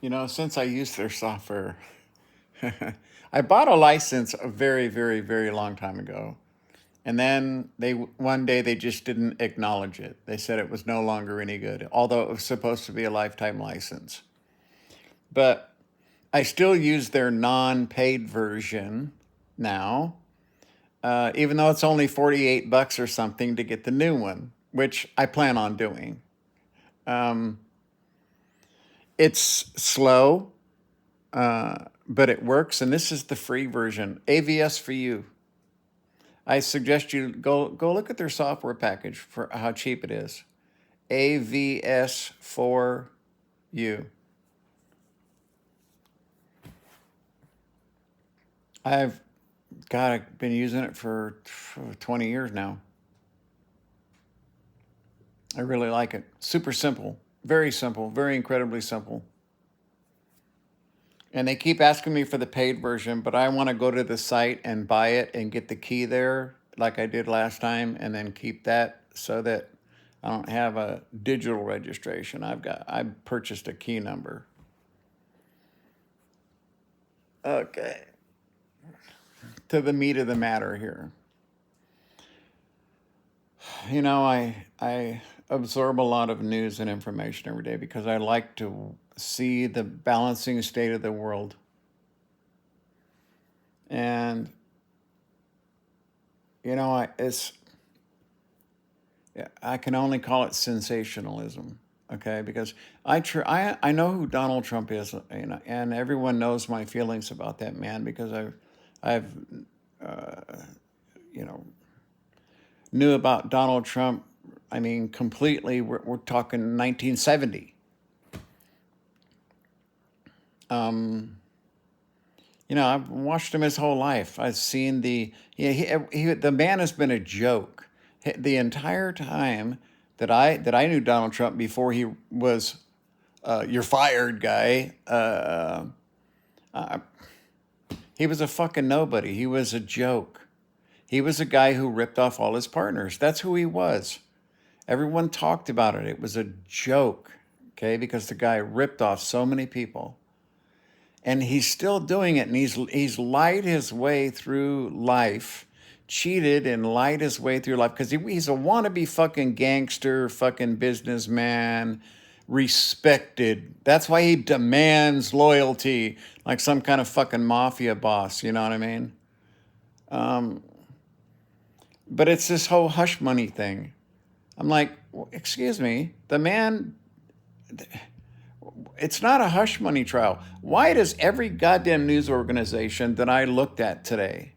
Since I use their software, I bought a license a very, very, very long time ago. And then one day they just didn't acknowledge it. They said it was no longer any good, although it was supposed to be a lifetime license. But I still use their non-paid version now, even though it's only $48 or something to get the new one, which I plan on doing. Um, it's slow, but it works, and this is the free version. AVS for you. I suggest you go look at their software package for how cheap it is. AVS for you. I've been using it for 20 years now. I really like it. Super simple, very incredibly simple. And they keep asking me for the paid version, but I want to go to the site and buy it and get the key there like I did last time, and then keep that so that I don't have a digital registration. I purchased a key number. Okay. To the meat of the matter here. I absorb a lot of news and information every day because I like to see the balancing state of the world. And I can only call it sensationalism, okay? Because I know who Donald Trump is, and everyone knows my feelings about that man because I've you know knew about Donald Trump. I mean, completely. We're talking 1970. I've watched him his whole life. I've seen the man has been a joke the entire time that I knew Donald Trump before he was "you're fired" guy. He was a fucking nobody. He was a joke. He was a guy who ripped off all his partners. That's who he was. Everyone talked about it. It was a joke, okay, because the guy ripped off so many people. And he's still doing it, and he's lied his way through life, cheated and lied his way through life because he's a wannabe fucking gangster, fucking businessman, respected. That's why he demands loyalty like some kind of fucking mafia boss. You know what I mean? But it's this whole hush money thing. I'm like, excuse me, the man. It's not a hush money trial. Why does every goddamn news organization that I looked at today,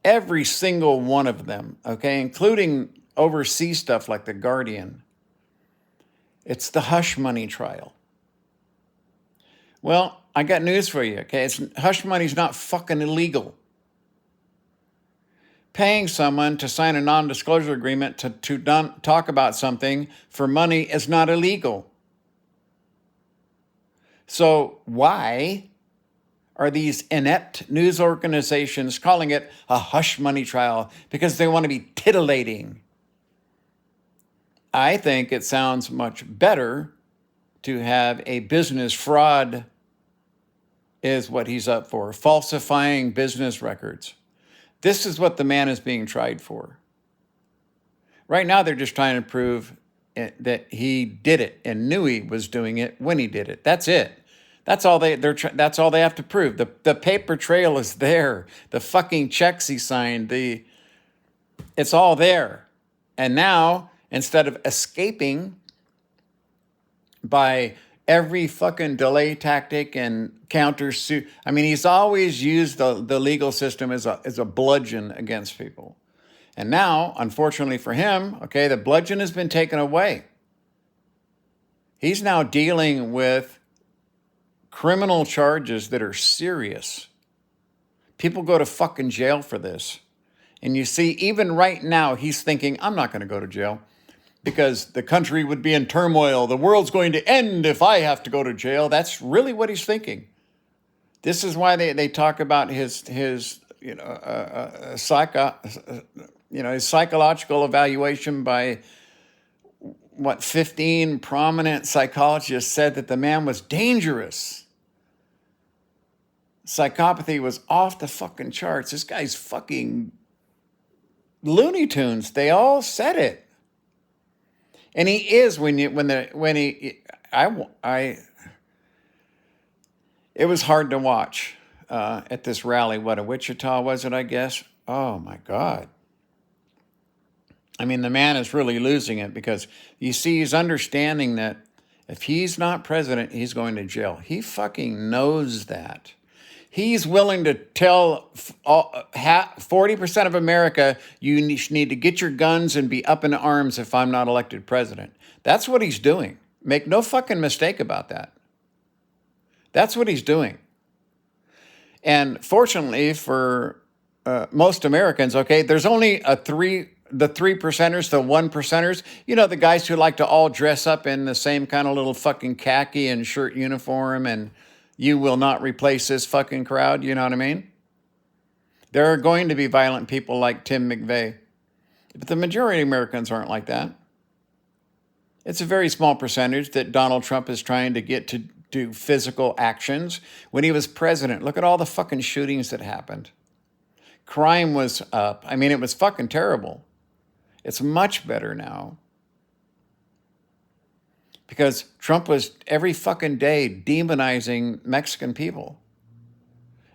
every single one of them, okay, including overseas stuff like The Guardian, it's the hush money trial? Well, I got news for you, okay? Hush money's not fucking illegal. Paying someone to sign a non-disclosure agreement to talk about something for money is not illegal. So why are these inept news organizations calling it a hush money trial? Because they want to be titillating. I think it sounds much better to have a business fraud is what he's up for, falsifying business records. This is what the man is being tried for. Right now, they're just trying to prove that he did it and knew he was doing it when he did it. That's it. That's all that's all they have to prove. The paper trail is there. The fucking checks he signed, it's all there. And now, instead of escaping by every fucking delay tactic and countersuit, I mean, he's always used the legal system as a bludgeon against people. And now, unfortunately for him, okay, the bludgeon has been taken away. He's now dealing with criminal charges that are serious. People go to fucking jail for this. And you see, even right now, he's thinking, I'm not going to go to jail because the country would be in turmoil. The world's going to end if I have to go to jail. That's really what he's thinking. This is why they talk about his psychological evaluation by 15 prominent psychologists said that the man was dangerous. Psychopathy was off the fucking charts. This guy's fucking Looney Tunes. They all said it. And he is it was hard to watch at this rally. What, in Wichita was it, I guess? Oh my God. I mean, the man is really losing it because you see, he's understanding that if he's not president, he's going to jail. He fucking knows that. He's willing to tell 40% of America, you need to get your guns and be up in arms if I'm not elected president. That's what he's doing. Make no fucking mistake about that. That's what he's doing. And fortunately for most Americans, okay, there's only the 3%ers, the 1%ers, the guys who like to all dress up in the same kind of little fucking khaki and shirt uniform, and you will not replace this fucking crowd, you know what I mean? There are going to be violent people like Tim McVeigh, but the majority of Americans aren't like that. It's a very small percentage that Donald Trump is trying to get to do physical actions. When he was president, look at all the fucking shootings that happened. Crime was up. I mean, it was fucking terrible. It's much better now. Because Trump was every fucking day demonizing Mexican people.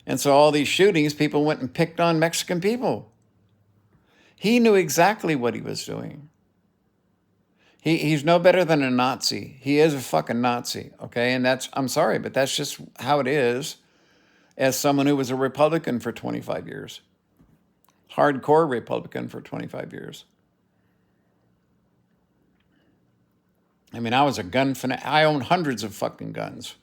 And so all these shootings, people went and picked on Mexican people. He knew exactly what he was doing. He's no better than a Nazi. He is a fucking Nazi, okay? And I'm sorry, but that's just how it is as someone who was a Republican for 25 years. Hardcore Republican for 25 years. I mean, I was a gun fanatic. I own hundreds of fucking guns.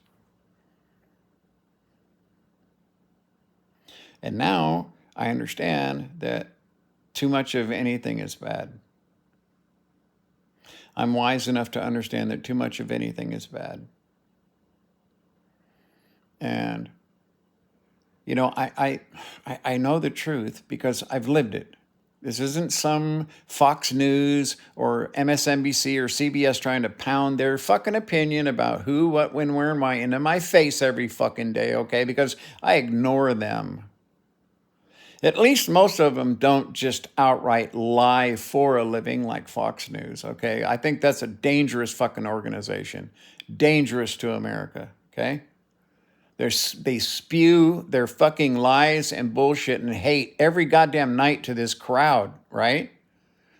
And now I understand that too much of anything is bad. I'm wise enough to understand that too much of anything is bad. And, I know the truth because I've lived it. This isn't some Fox News or MSNBC or CBS trying to pound their fucking opinion about who, what, when, where, and why into my face every fucking day, okay? Because I ignore them. At least most of them don't just outright lie for a living like Fox News, okay? I think that's a dangerous fucking organization. Dangerous to America, okay? They spew their fucking lies and bullshit and hate every goddamn night to this crowd, right?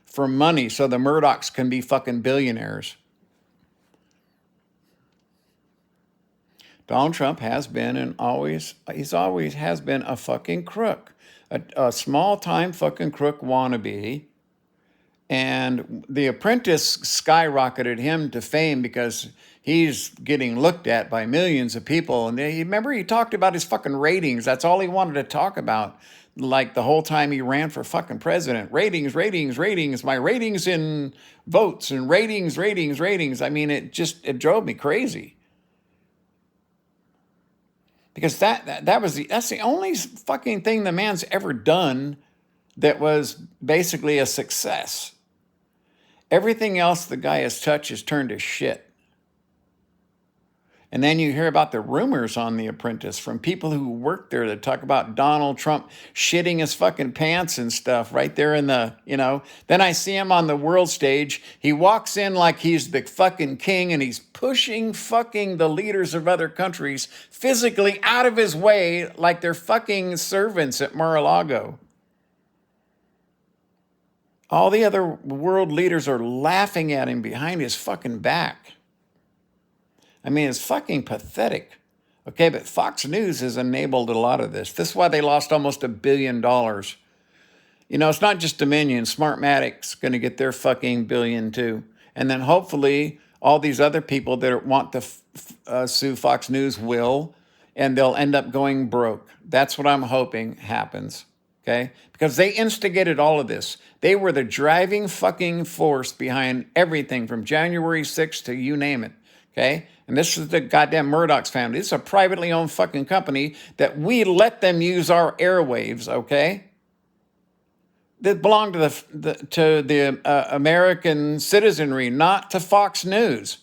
For money so the Murdochs can be fucking billionaires. Donald Trump has been and always has been a fucking crook. A small-time fucking crook wannabe. And The Apprentice skyrocketed him to fame because he's getting looked at by millions of people. And remember, he talked about his fucking ratings. That's all he wanted to talk about, like the whole time he ran for fucking president. Ratings, ratings, ratings. My ratings in votes and ratings, ratings, ratings. I mean, it drove me crazy. Because that's the only fucking thing the man's ever done that was basically a success. Everything else the guy has touched has turned to shit. And then you hear about the rumors on The Apprentice from people who work there that talk about Donald Trump shitting his fucking pants and stuff right there in the, Then I see him on the world stage. He walks in like he's the fucking king and he's pushing fucking the leaders of other countries physically out of his way like they're fucking servants at Mar-a-Lago. All the other world leaders are laughing at him behind his fucking back. I mean, it's fucking pathetic. Okay, but Fox News has enabled a lot of this. This is why they lost almost $1 billion. It's not just Dominion. Smartmatic's going to get their fucking billion too. And then hopefully all these other people that want to sue Fox News will, and they'll end up going broke. That's what I'm hoping happens. Okay? Because they instigated all of this. They were the driving fucking force behind everything from January 6th to you name it. Okay? And this is the goddamn Murdoch's family. This is a privately owned fucking company that we let them use our airwaves, okay? that belong to the American citizenry, not to Fox News.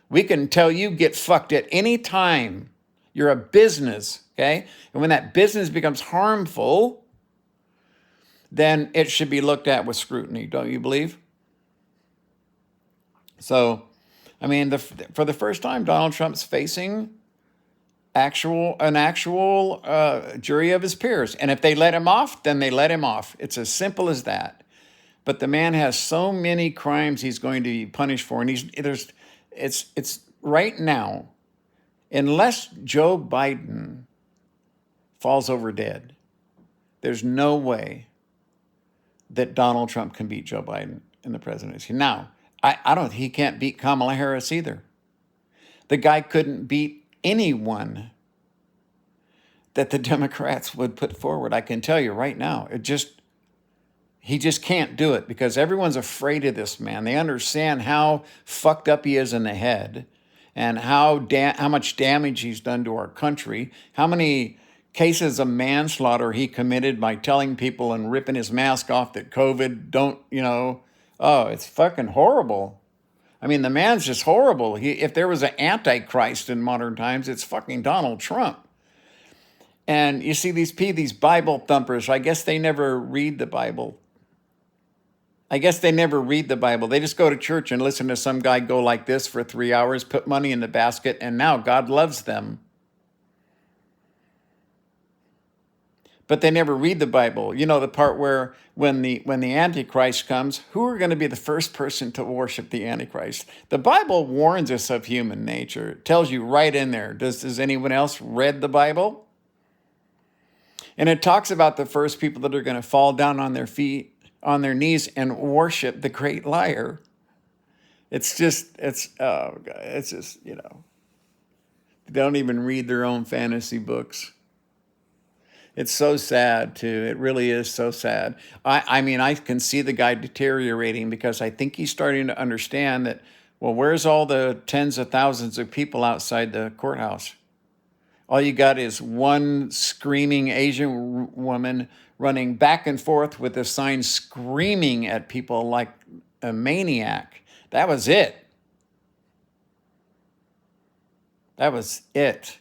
We can tell you get fucked at any time. You're a business, okay? And when that business becomes harmful, then it should be looked at with scrutiny, don't you believe? So, I mean, for the first time, Donald Trump's facing an actual jury of his peers. And if they let him off, then they let him off. It's as simple as that. But the man has so many crimes he's going to be punished for, and it's right now, unless Joe Biden falls over dead, there's no way that Donald Trump can beat Joe Biden in the presidency. Now, he can't beat Kamala Harris either. The guy couldn't beat anyone that the Democrats would put forward. I can tell you right now, he just can't do it because everyone's afraid of this man. They understand how fucked up he is in the head and how much damage he's done to our country, how many cases of manslaughter he committed by telling people and ripping his mask off that COVID oh, it's fucking horrible. I mean, the man's just horrible. If there was an antichrist in modern times, it's fucking Donald Trump. And you see these Bible thumpers, I guess they never read the Bible. They just go to church and listen to some guy go like this for 3 hours, put money in the basket, and now God loves them. But they never read the Bible. You know, the part where when the Antichrist comes, who are going to be the first person to worship the Antichrist? The Bible warns us of human nature. It tells you right in there. Does anyone else read the Bible? And it talks about the first people that are going to fall down on their feet, on their knees, and worship the great liar. It's just, they don't even read their own fantasy books. It's so sad, too. It really is so sad. I mean, I can see the guy deteriorating because I think he's starting to understand that, well, where's all the tens of thousands of people outside the courthouse? All you got is one screaming Asian woman running back and forth with a sign screaming at people like a maniac. That was it. That was it.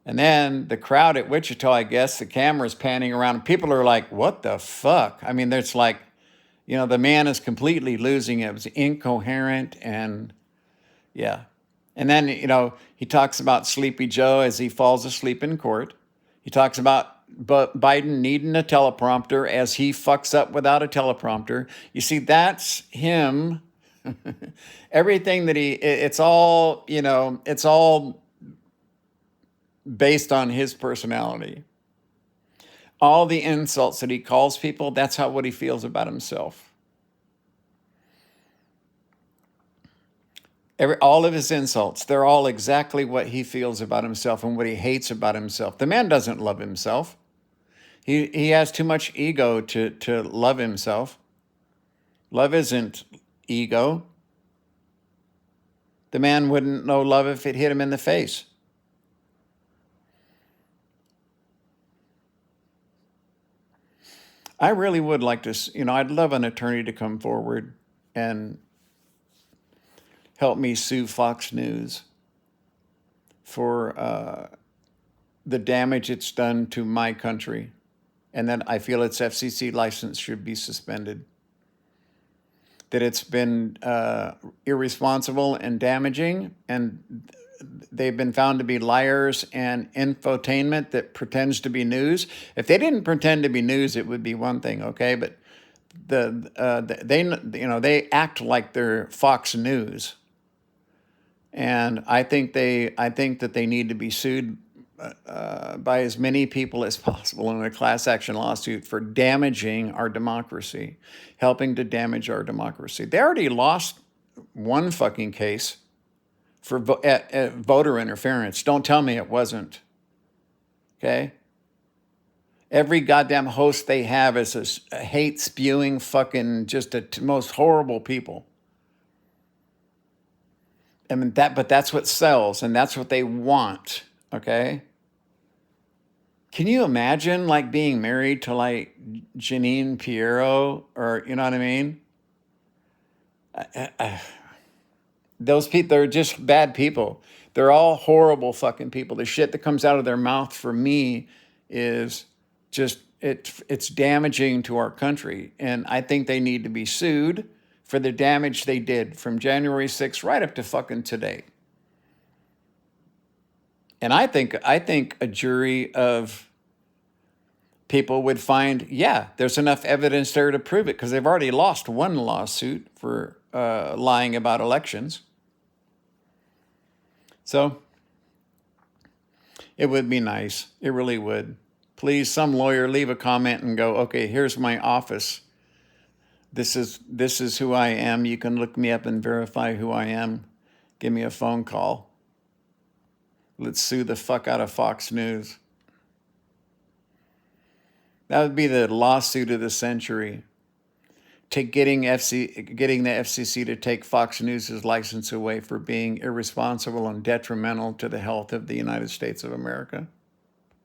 And then the crowd at Wichita, I guess, the camera's panning around. And people are like, what the fuck? I mean, there's like, the man is completely losing it. It was incoherent and yeah. And then, he talks about Sleepy Joe as he falls asleep in court. He talks about Biden needing a teleprompter as he fucks up without a teleprompter. You see, that's him. Everything that it's all based on his personality. All the insults that he calls people, that's what he feels about himself. All of his insults, they're all exactly what he feels about himself and what he hates about himself. The man doesn't love himself. He has too much ego to love himself. Love isn't ego. The man wouldn't know love if it hit him in the face. I really would like to, I'd love an attorney to come forward and help me sue Fox News for the damage it's done to my country, and that I feel its FCC license should be suspended. That it's been irresponsible and damaging, and they've been found to be liars and infotainment that pretends to be news. If they didn't pretend to be news, it would be one thing, okay? But they act like they're Fox News. And I think that they need to be sued by as many people as possible in a class action lawsuit for damaging our democracy, helping to damage our democracy. They already lost one fucking case for voter interference. Don't tell me it wasn't. Okay? Every goddamn host they have is a hate-spewing fucking just most horrible people. I mean, but that's what sells, and that's what they want, okay? Can you imagine like being married to like Janine Piero, or you know what I mean? Those people, they're just bad people. They're all horrible fucking people. The shit that comes out of their mouth for me is just it's damaging to our country, and I think they need to be sued for the damage they did from January 6th right up to fucking today. And I think a jury of people would find, yeah, there's enough evidence there to prove it, because they've already lost one lawsuit for lying about elections. So it would be nice. It really would. Please, some lawyer, leave a comment and go, okay, here's my office. This is who I am. You can look me up and verify who I am. Give me a phone call. Let's sue the fuck out of Fox News. That would be the lawsuit of the century. Getting the FCC to take Fox News' license away for being irresponsible and detrimental to the health of the United States of America.